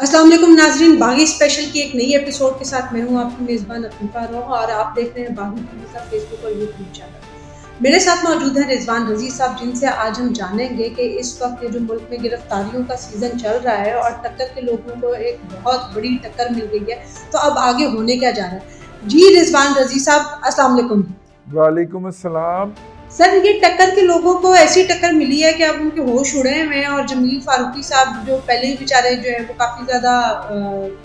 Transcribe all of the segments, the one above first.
अस्सलाम वालेकुम नाज़रीन, बागी स्पेशल की एक नई एपिसोड के साथ मैं हूँ आपकी मेज़बान अफीफ़ा रोह और आप देख रहे हैं बागी टीवी का फेसबुक और यूट्यूब चैनल। मेरे साथ मौजूद हैं रिजवान रज़ी साहब, जिनसे आज हम जानेंगे कि इस वक्त जो मुल्क में गिरफ्तारियों का सीज़न चल रहा है और टक्कर के लोगों को एक बहुत बड़ी टक्कर मिल गई है, तो अब आगे होने क्या जा रहा है। जी रिजवान रज़ी साहब, अस्सलाम वालेकुम। वालेकुम अस्सलाम। सर, ये टक्कर के लोगों को ऐसी टक्कर मिली है कि अब उनके होश उड़े हुए हैं और जमील फारूकी साहब जो पहले ही बेचारे जो है वो काफ़ी ज़्यादा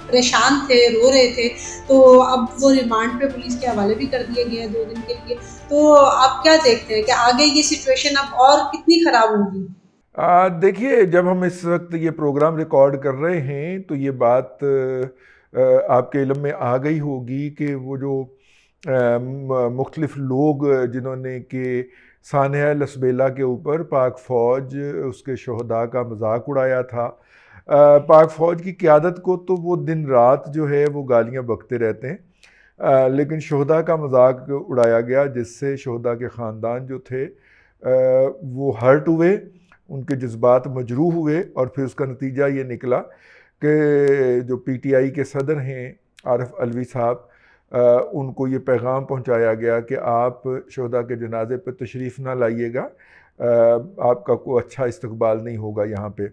परेशान थे, रो रहे थे, तो अब वो रिमांड पे पुलिस के हवाले भी कर दिए गए हैं 2 दिन के लिए। तो आप क्या देखते हैं कि आगे ये सिचुएशन अब और कितनी ख़राब होगी? देखिए, जब हम इस वक्त ये प्रोग्राम रिकॉर्ड कर रहे हैं तो ये बात आपके इल्म में आ गई होगी कि वो जो मुख्तलिफ लोग जिन्होंने कि सानिया लसबेला के ऊपर पाक फ़ौज उसके शहदा का मजाक उड़ाया था। पाक फ़ौज की क़यादत को तो वो दिन रात जो है वो गालियाँ बकते रहते हैं, लेकिन शहदा का मजाक उड़ाया गया जिससे शहदा के ख़ानदान जो थे वो हर्ट हुए, उनके जज्बात मजरूह हुए और फिर उसका नतीजा ये निकला कि जो पीटीआई के सदर हैं आरिफ अलवी साहब, उनको ये पैगाम पहुंचाया गया कि आप शहदा के जनाजे पर तशरीफ़ ना लाइएगा, आपका कोई अच्छा इस्तकबाल नहीं होगा यहाँ पे।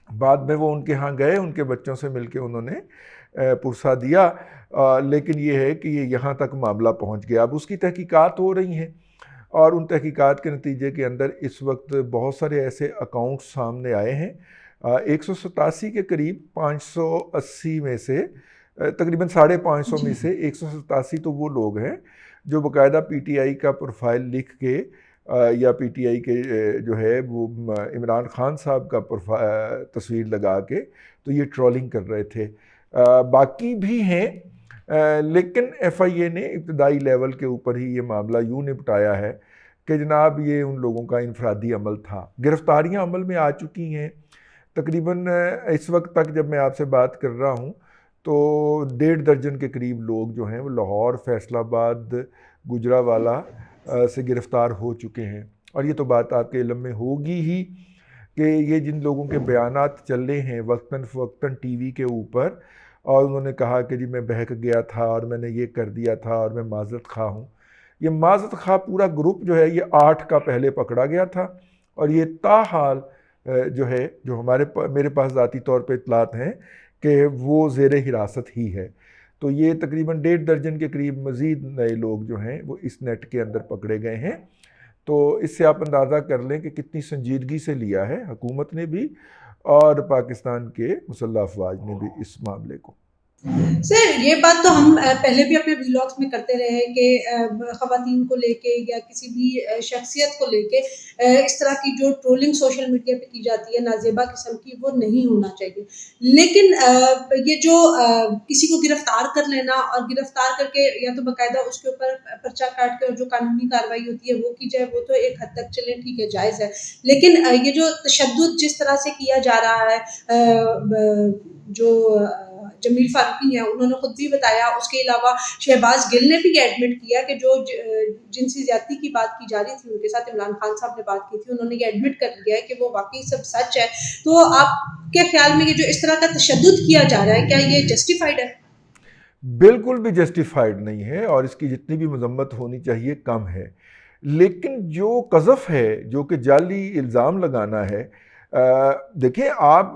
बाद में वो उनके यहाँ गए, उनके बच्चों से मिलके उन्होंने पुरसा दिया, लेकिन ये है कि ये यहाँ तक मामला पहुँच गया। अब उसकी तहकीकात हो रही हैं और उन तहकीकात के नतीजे के अंदर इस वक्त बहुत सारे ऐसे अकाउंट्स सामने आए हैं। 187 के करीब 580 में से तकरीबन 550 में से 187 तो वो लोग हैं जो बाकायदा पीटीआई का प्रोफाइल लिख के या पीटीआई के जो है वो इमरान खान साहब का तस्वीर लगा के तो ये ट्रोलिंग कर रहे थे। बाकी भी हैं, लेकिन एफआईए ने इब्तदाई लेवल के ऊपर ही ये मामला यूँ निपटाया है कि जनाब ये उन लोगों का इनफरादी अमल था। गिरफ्तारियां अमल में आ चुकी हैं तकरीबन। इस वक्त तक जब मैं आपसे बात कर रहा हूँ तो 1.5 दर्जन के करीब लोग जो हैं वो लाहौर, फैसलाबाद, गुजरावाला से गिरफ़्तार हो चुके हैं। और ये तो बात आपके इल्म में होगी ही कि ये जिन लोगों के बयानात चल रहे हैं वक्तन फ़वक्तन टीवी के ऊपर, और उन्होंने कहा कि जी मैं बहक गया था और मैंने ये कर दिया था और मैं माज़रत खा हूँ। ये माज़रत खा पूरा ग्रुप जो है ये 8 का पहले पकड़ा गया था और ये ताहाल जो है जो मेरे पास ज़ाती तौर पे इत्तलात हैं कि वो ज़ेर हिरासत ही है। तो ये तकरीबन 1.5 दर्जन के करीब मज़ीद नए लोग जो हैं वो इस नेट के अंदर पकड़े गए हैं। तो इससे आप अंदाज़ा कर लें कि कितनी संजीदगी से लिया है हुकूमत ने भी और पाकिस्तान के मुसल्लह अफवाज ने भी इस मामले को। सर, ये बात तो हम पहले भी अपने व्लॉग्स में करते रहे हैं कि ख़वातीन को लेके या किसी भी शख्सियत को लेके इस तरह की जो ट्रोलिंग सोशल मीडिया पे की जाती है नाज़ेबा किस्म की, वो नहीं होना चाहिए। लेकिन ये जो किसी को गिरफ्तार कर लेना और गिरफ्तार करके या तो बाकायदा उसके ऊपर पर्चा काट के और जो कानूनी कार्रवाई होती है वो की जाए, वो तो एक हद तक चलें ठीक है, जायज़ है। लेकिन ये जो तशद्दुद जिस तरह से किया जा रहा है, जो जमील फारूकी हैं, उन्होंने खुद भी बताया, उसके अलावा शहबाज गिल ने भी एडमिट किया कि जो जिनसी ज्यादती की बात की जा रही थी उनके साथ इमरान खान साहब ने बात की थी, उन्होंने ये एडमिट कर लिया है कि वो वाकई सब सच है। तो आपके ख्याल में ये जो इस तरह का तशद्दुद किया जा रहा है, क्या ये जस्टिफाइड है? बिल्कुल भी जस्टिफाइड नहीं है और इसकी जितनी भी मजम्मत होनी चाहिए कम है। लेकिन जो कज़फ़ है, जो कि जाली इल्ज़ाम लगाना है, देखिए आप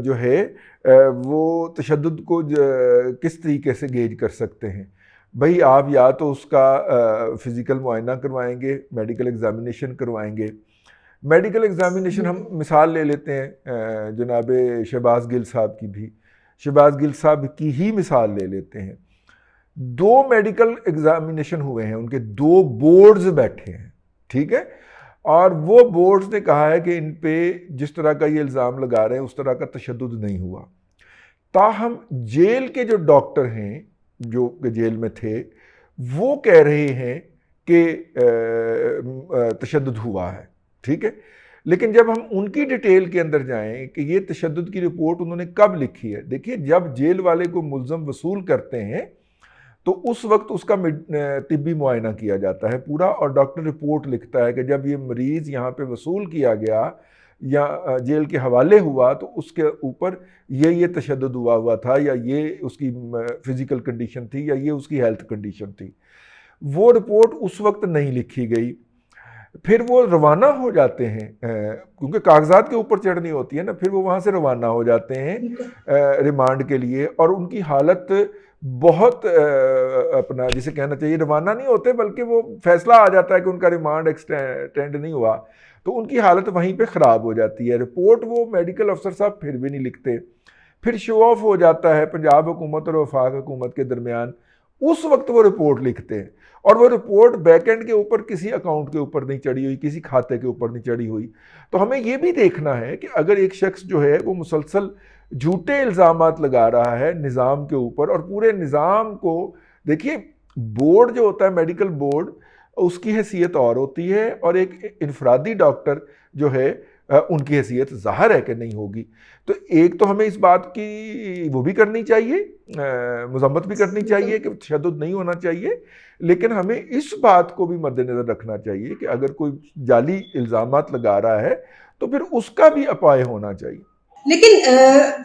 जो है वो तशद्दुद को किस तरीके से गेज कर सकते हैं। भाई आप या तो उसका फ़िज़िकल मुआयना करवाएंगे, मेडिकल एग्ज़ामिनेशन करवाएंगे। मेडिकल एग्ज़ामिनेशन हम मिसाल ले लेते हैं जनाब शहबाज गिल साहब की भी, शहबाज गिल साहब की ही मिसाल ले लेते हैं। 2 मेडिकल एग्ज़ामिनेशन हुए हैं, उनके 2 बोर्ड्स बैठे हैं, ठीक है। और वो बोर्ड्स ने कहा है कि इन पे जिस तरह का ये इल्ज़ाम लगा रहे हैं उस तरह का तशद्दुद नहीं हुआ। ताहम जेल के जो डॉक्टर हैं जो जेल में थे वो कह रहे हैं कि तशद्दुद हुआ है, ठीक है। लेकिन जब हम उनकी डिटेल के अंदर जाएं कि ये तशद्दुद की रिपोर्ट उन्होंने कब लिखी है, देखिए जब जेल वाले को मुल्ज़म वसूल करते हैं तो उस वक्त उसका तिब्बी मुआयना किया जाता है पूरा और डॉक्टर रिपोर्ट लिखता है कि जब ये मरीज़ यहाँ पे वसूल किया गया या जेल के हवाले हुआ तो उसके ऊपर ये तशद्दुद हुआ था, या ये उसकी फिज़िकल कंडीशन थी, या ये उसकी हेल्थ कंडीशन थी। वो रिपोर्ट उस वक्त नहीं लिखी गई। फिर वो रवाना हो जाते हैं, क्योंकि कागजात के ऊपर चढ़नी होती है ना, फिर वो वहाँ से रवाना हो जाते हैं रिमांड के लिए, और उनकी हालत बहुत अपना जिसे कहना चाहिए रवाना नहीं होते, बल्कि वो फैसला आ जाता है कि उनका रिमांड एक्सटेंड नहीं हुआ, तो उनकी हालत वहीं पे ख़राब हो जाती है। रिपोर्ट वो मेडिकल अफसर साहब फिर भी नहीं लिखते, फिर शो ऑफ हो जाता है पंजाब हुकूमत और वफाक हुकूमत के दरमियान। उस वक्त वो रिपोर्ट लिखते हैं, और वो रिपोर्ट बैकएंड के ऊपर किसी अकाउंट के ऊपर नहीं चढ़ी हुई, किसी खाते के ऊपर नहीं चढ़ी हुई। तो हमें ये भी देखना है कि अगर एक शख्स जो है वो मुसलसल झूठे इल्ज़ामात लगा रहा है निज़ाम के ऊपर, और पूरे निज़ाम को देखिए, बोर्ड जो होता है मेडिकल बोर्ड, उसकी हैसियत और होती है, और एक इनफरादी डॉक्टर जो है उनकी हैसियत ज़ाहिर है कि नहीं होगी। तो एक तो हमें इस बात की वो भी करनी चाहिए, मज़म्मत भी करनी चाहिए कि तशद्दुद नहीं होना चाहिए, लेकिन हमें इस बात को भी मद्देनज़र रखना चाहिए कि अगर कोई जाली इल्ज़ामात लगा रहा है तो फिर उसका भी अपाय होना चाहिए। लेकिन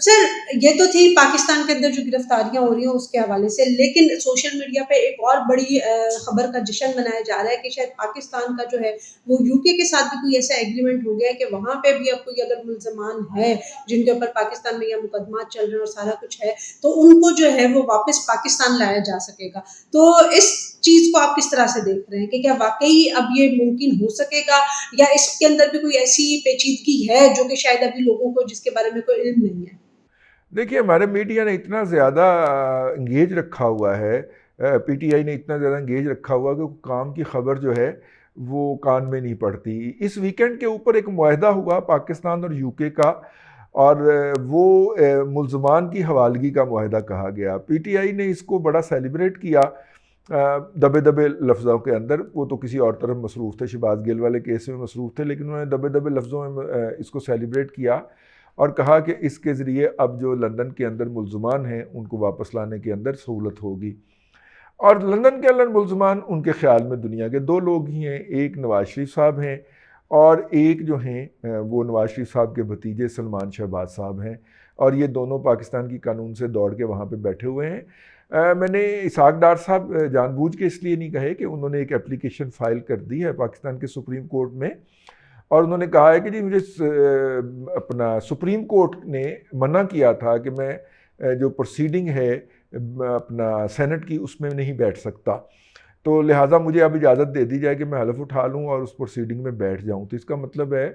सर ये तो थी पाकिस्तान के अंदर जो गिरफ्तारियां हो रही हैं उसके हवाले से, लेकिन सोशल मीडिया पे एक और बड़ी खबर का जश्न मनाया जा रहा है कि शायद पाकिस्तान का जो है वो यूके के साथ भी कोई ऐसा एग्रीमेंट हो गया है कि वहाँ पे भी अब कोई अगर मुल्ज़मान है जिनके ऊपर पाकिस्तान में या मुकदमा चल रहे हैं और सारा कुछ है, तो उनको जो है वो वापस पाकिस्तान लाया जा सकेगा। तो इस चीज़ को आप किस तरह से देख रहे हैं कि क्या वाकई अब ये मुमकिन हो सकेगा, या इसके अंदर भी कोई ऐसी पेचीदगी है जो कि शायद अभी लोगों को जिसके बारे में कोई इल्म नहीं है? देखिए, हमारे मीडिया ने इतना ज़्यादा इंगेज रखा हुआ है, पीटीआई ने इतना ज़्यादा इंगेज रखा हुआ कि काम की खबर जो है वो कान में नहीं पड़ती। इस वीकेंड के ऊपर एक मुआहदा हुआ पाकिस्तान और यूके का, और वो मुल्ज़मान की हवालगी का मुआहदा कहा गया। पीटीआई ने इसको बड़ा सेलिब्रेट किया दबे दबे लफ्ज़ों के अंदर। वो तो किसी और तरफ मसरूफ़ थे, शहबाज गिल वाले केस में मसरूफ़ थे, लेकिन उन्होंने दबे दबे लफ्ज़ों में इसको सेलिब्रेट किया और कहा कि इसके ज़रिए अब जो लंदन के अंदर मुल्ज़मान हैं उनको वापस लाने के अंदर सहूलत होगी। और लंदन के अंदर मुल्ज़मान उनके ख़्याल में दुनिया के दो लोग ही हैं, एक नवाज़ शरीफ साहब हैं और एक जो हैं वो नवाज़ शरीफ साहब के भतीजे सलमान शहबाज साहब हैं, और ये दोनों पाकिस्तान की कानून से दौड़ के वहाँ पे बैठे हुए हैं। मैंने इसहाक डार साहब जानबूझ के इसलिए नहीं कहे कि उन्होंने एक एप्लीकेशन फ़ाइल कर दी है पाकिस्तान के सुप्रीम कोर्ट में, और उन्होंने कहा है कि जी मुझे अपना सुप्रीम कोर्ट ने मना किया था कि मैं जो प्रोसीडिंग है अपना सेनेट की उसमें नहीं बैठ सकता, तो लिहाजा मुझे अब इजाज़त दे दी जाए कि मैं हलफ उठा लूँ और उस प्रोसीडिंग में बैठ जाऊँ। तो इसका मतलब है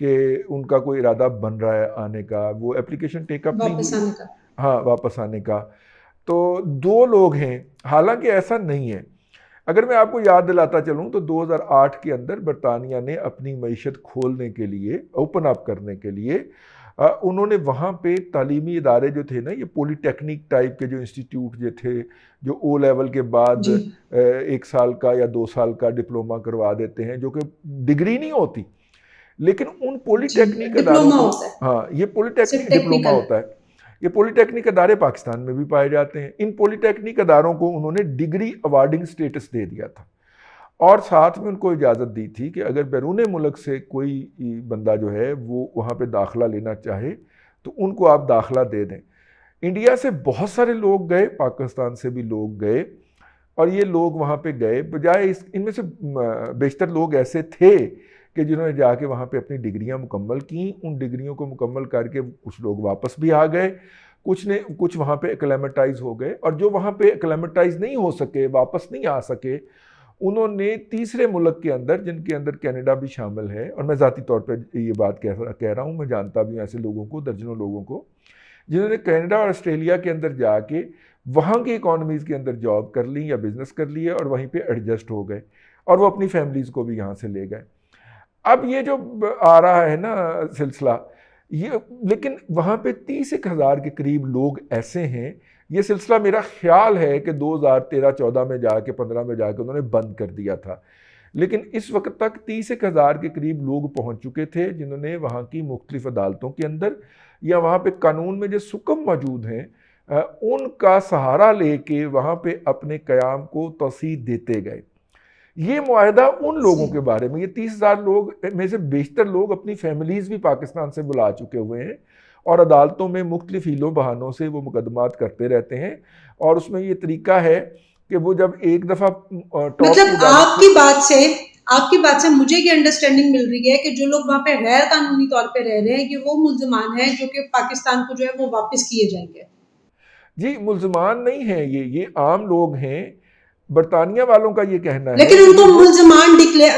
कि उनका कोई इरादा बन रहा है आने का, वो एप्लीकेशन टेकअप नहीं वापस हुई। आने का? हाँ, वापस आने का। तो दो लोग हैं, हालांकि ऐसा नहीं है। अगर मैं आपको याद दिलाता चलूँ तो 2008 के अंदर बरतानिया ने अपनी मईशत खोलने के लिए, ओपन अप करने के लिए, उन्होंने वहाँ पे तालीमी इदारे जो थे ना, ये पॉलीटेक्निक टाइप के जो इंस्टीट्यूट जो थे, जो ओ लेवल के बाद 1 साल का या 2 साल का डिप्लोमा करवा देते हैं, जो कि डिग्री नहीं होती, लेकिन उन पॉलीटेक्निक इदारों को, हाँ ये पॉलीटेक्निक डिप्लोमा होता है, ये पॉलीटेक्निक अदारे पाकिस्तान में भी पाए जाते हैं। इन पॉलीटेक्निक अदारों को उन्होंने डिग्री अवार्डिंग स्टेटस दे दिया था, और साथ में उनको इजाज़त दी थी कि अगर बैरून मुल्क से कोई बंदा जो है वो वहाँ पे दाखिला लेना चाहे तो उनको आप दाखिला दे दें। इंडिया से बहुत सारे लोग गए, पाकिस्तान से भी लोग गए, और ये लोग वहाँ पे गए, बजाय इनमें से बेशतर लोग ऐसे थे कि जिन्होंने जाके वहाँ पे अपनी डिग्रियाँ मुकम्मल की। उन डिग्रियों को मुकम्मल करके कुछ लोग वापस भी आ गए, कुछ वहाँ पे एक्लेमेटाइज हो गए, और जो वहाँ पे एक्लेमेटाइज नहीं हो सके, वापस नहीं आ सके, उन्होंने तीसरे मुल्क के अंदर, जिनके अंदर कनाडा भी शामिल है, और मैं ज़ाती तौर पर ये बात कह रहा हूँ, मैं जानता भी हूँ ऐसे लोगों को, दर्जनों लोगों को, जिन्होंने कनाडा और ऑस्ट्रेलिया के अंदर जाके वहाँ की इकॉनमीज़ के अंदर जॉब कर ली या बिज़नेस कर लिया और वहीं पे एडजस्ट हो गए, और वो अपनी फैमिलीज़ को भी यहाँ से ले गए। अब ये जो आ रहा है ना सिलसिला, ये लेकिन वहाँ पे 30,000 के करीब लोग ऐसे हैं, ये सिलसिला मेरा ख्याल है कि 2013-14 में जाके 15 में जाके उन्होंने बंद कर दिया था, लेकिन इस वक्त तक 30,000 के करीब लोग पहुँच चुके थे जिन्होंने वहाँ की मुख्तलिफ अदालतों के अंदर या वहाँ पे कानून में जो सुकम मौजूद हैं उनका सहारा लेके वहाँ पे अपने क़याम को तौसीह देते गए। ये मुआहदा उन लोगों सही। के बारे में, ये 30,000 लोग में से बेशतर लोग अपनी फैमिलीज़ भी पाकिस्तान से बुला चुके हुए हैं और अदालतों में मुख्तलिफ हीलों बहानों से वो मुकदमात करते रहते हैं। और उसमें ये तरीका है कि वो जब एक दफ़ा टॉप की मतलब अदालत से आपकी बात से मुझे ये अंडरस्टैंडिंग मिल रही है कि जो लोग वहाँ पे गैर कानूनी तौर पे रह रहे हैं, ये वो मुल्ज़मान हैं जो कि पाकिस्तान को जो है वो वापस किए जाएंगे। जी मुल्ज़मान नहीं हैं, ये आम लोग हैं। बरतानिया वालों का ये कहना है लेकिन कि उनको ये लोग, मुल्ज़मान डिक्लेयर,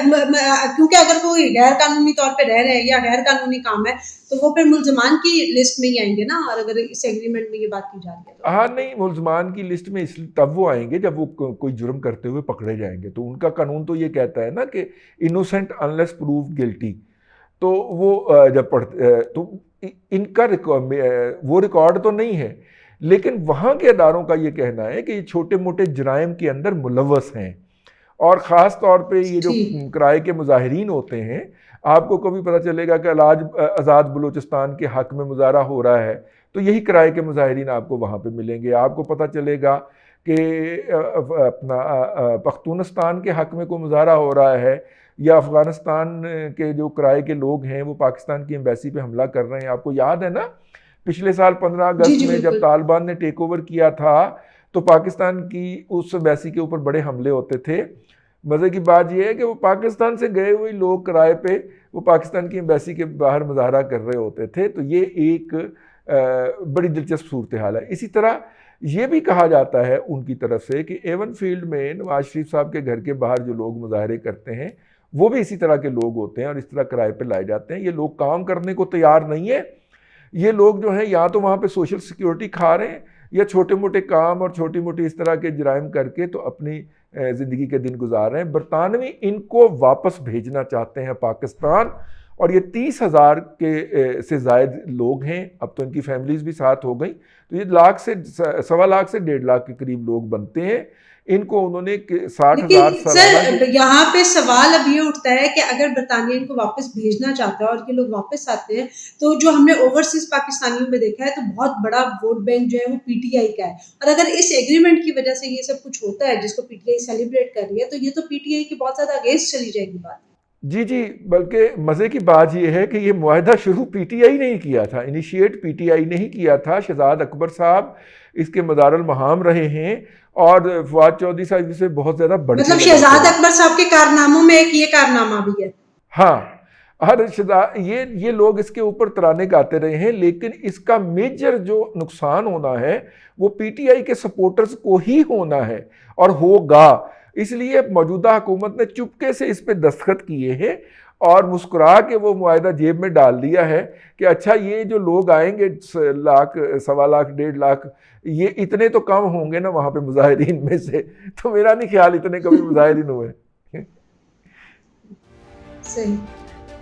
क्योंकि अगर वो गैर कानूनी तौर पे रह रहे हैं या गैर कानूनी काम है, तो वो फिर मुल्ज़मान की लिस्ट में ही आएंगे ना। और अगर इस एग्रीमेंट में ये बात की जा रही है तो हाँ नहीं, मुल्ज़मान की लिस्ट में इस तब वो आएंगे जब वो कोई जुर्म करते हुए पकड़े जाएंगे। तो उनका कानून तो ये कहता है ना कि इनोसेंट अनलेस प्रूव गिल्टी। तो वो जब तो इनका वो रिकॉर्ड तो नहीं है, लेकिन वहाँ के अदारों का ये कहना है कि ये छोटे मोटे जराइम के अंदर मुलव्वस हैं। और ख़ास तौर पे ये जो ठीक। किराए के मुजाहिरीन होते हैं, आपको कभी पता चलेगा कि आज़ाद बलूचिस्तान के हक़ में मुजाहरा हो रहा है, तो यही किराए के मुजाहिरीन आपको वहाँ पे मिलेंगे। आपको पता चलेगा कि अपना पख्तूनस्तान के हक़ में कोई मुजाहरा हो रहा है, या अफ़गानिस्तान के जो किराए के लोग हैं वो पाकिस्तान की एम्बेसी पे हमला कर रहे हैं। आपको याद है ना, पिछले साल 15 जी अगस्त जी में जब बिल्कुल। तालिबान ने टेक ओवर किया था, तो पाकिस्तान की उस एम्बेसी के ऊपर बड़े हमले होते थे। मज़े की बात यह है कि वो पाकिस्तान से गए हुए लोग किराए पे वो पाकिस्तान की एम्बेसी के बाहर मुजाहरा कर रहे होते थे। तो ये एक बड़ी दिलचस्प सूरत हाल है। इसी तरह ये भी कहा जाता है उनकी तरफ से कि एवन फील्ड में नवाज शरीफ साहब के घर के बाहर जो लोग मुजाहरे करते हैं वो भी इसी तरह के लोग होते हैं और इस तरह किराए पे लाए जाते हैं। ये लोग काम करने को तैयार नहीं है। ये लोग जो हैं या तो वहाँ पे सोशल सिक्योरिटी खा रहे हैं, या छोटे मोटे काम और छोटी मोटी इस तरह के जराइम करके तो अपनी ज़िंदगी के दिन गुजार रहे हैं। बरतानवी इनको वापस भेजना चाहते हैं पाकिस्तान। और ये 30,000 के से ज़ायद लोग हैं। अब तो इनकी फैमिलीज़ भी साथ हो गई, तो ये लाख से 1.25 लाख से 1.5 लाख के करीब लोग बनते हैं। इनको उन्होंने 60,000 लेकिन सालाना की। सर यहाँ पे सवाल अब ये उठता है कि अगर बरतानिया इनको वापस भेजना चाहता है और ये लोग वापस आते हैं, तो जो हमने ओवरसीज पाकिस्तानियों में देखा है तो बहुत बड़ा वोट बैंक जो है वो पीटीआई का है। और अगर इस एग्रीमेंट की वजह से ये सब कुछ होता है जिसको पीटीआई सेलिब्रेट कर रही है, तो ये तो पीटीआई की बहुत ज्यादा अगेंस्ट चली जाएगी बात। जी जी, बल्कि मज़े की बात यह है कि ये मुआहदा शुरू पीटीआई ने ही किया था, इनिशिएट पीटीआई ने ही किया था। शहजाद अकबर साहब इसके मदारुल महाम रहे हैं और फवाद चौधरी साहब इसे बहुत ज़्यादा बढ़ के मतलब लगाते शहजाद रहे। अकबर साहब के कारनामों में एक ये कारनामा भी है। हाँ, हर ये लोग इसके ऊपर तराने गाते रहे हैं, लेकिन इसका मेजर जो नुकसान होना है वो पीटीआई के सपोर्टर्स को ही होना है और होगा। इसलिए मौजूदा हुकूमत ने चुपके से इस पे दस्तखत किए हैं और मुस्कुरा के वो मुआहदा जेब में डाल दिया है कि अच्छा ये जो लोग आएंगे लाख, 1.25 लाख, 1.5 लाख, ये इतने तो कम होंगे ना वहाँ पे मुजाहिरीन में से। तो मेरा नहीं ख्याल इतने कभी मुजाहिरीन हुए। सही।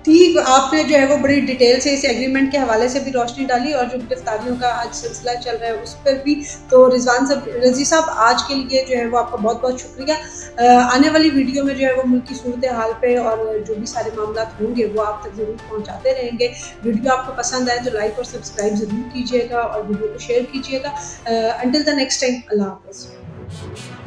ठीक, आपने जो है वो बड़ी डिटेल से इस एग्रीमेंट के हवाले से भी रोशनी डाली और जो गिरफ्तारियों का आज सिलसिला चल रहा है उस पर भी। तो रज़ी साहब आज के लिए जो है वो आपका बहुत बहुत शुक्रिया। आने वाली वीडियो में जो है वो मुल्क की सूरत हाल पे और जो भी सारे मामला होंगे वो आप तक ज़रूर पहुँचाते रहेंगे। वीडियो आपको पसंद आए तो लाइक और सब्सक्राइब ज़रूर कीजिएगा और वीडियो को शेयर कीजिएगा। अंटिल द नेक्स्ट टाइम, अल्लाह हाफ़िज़।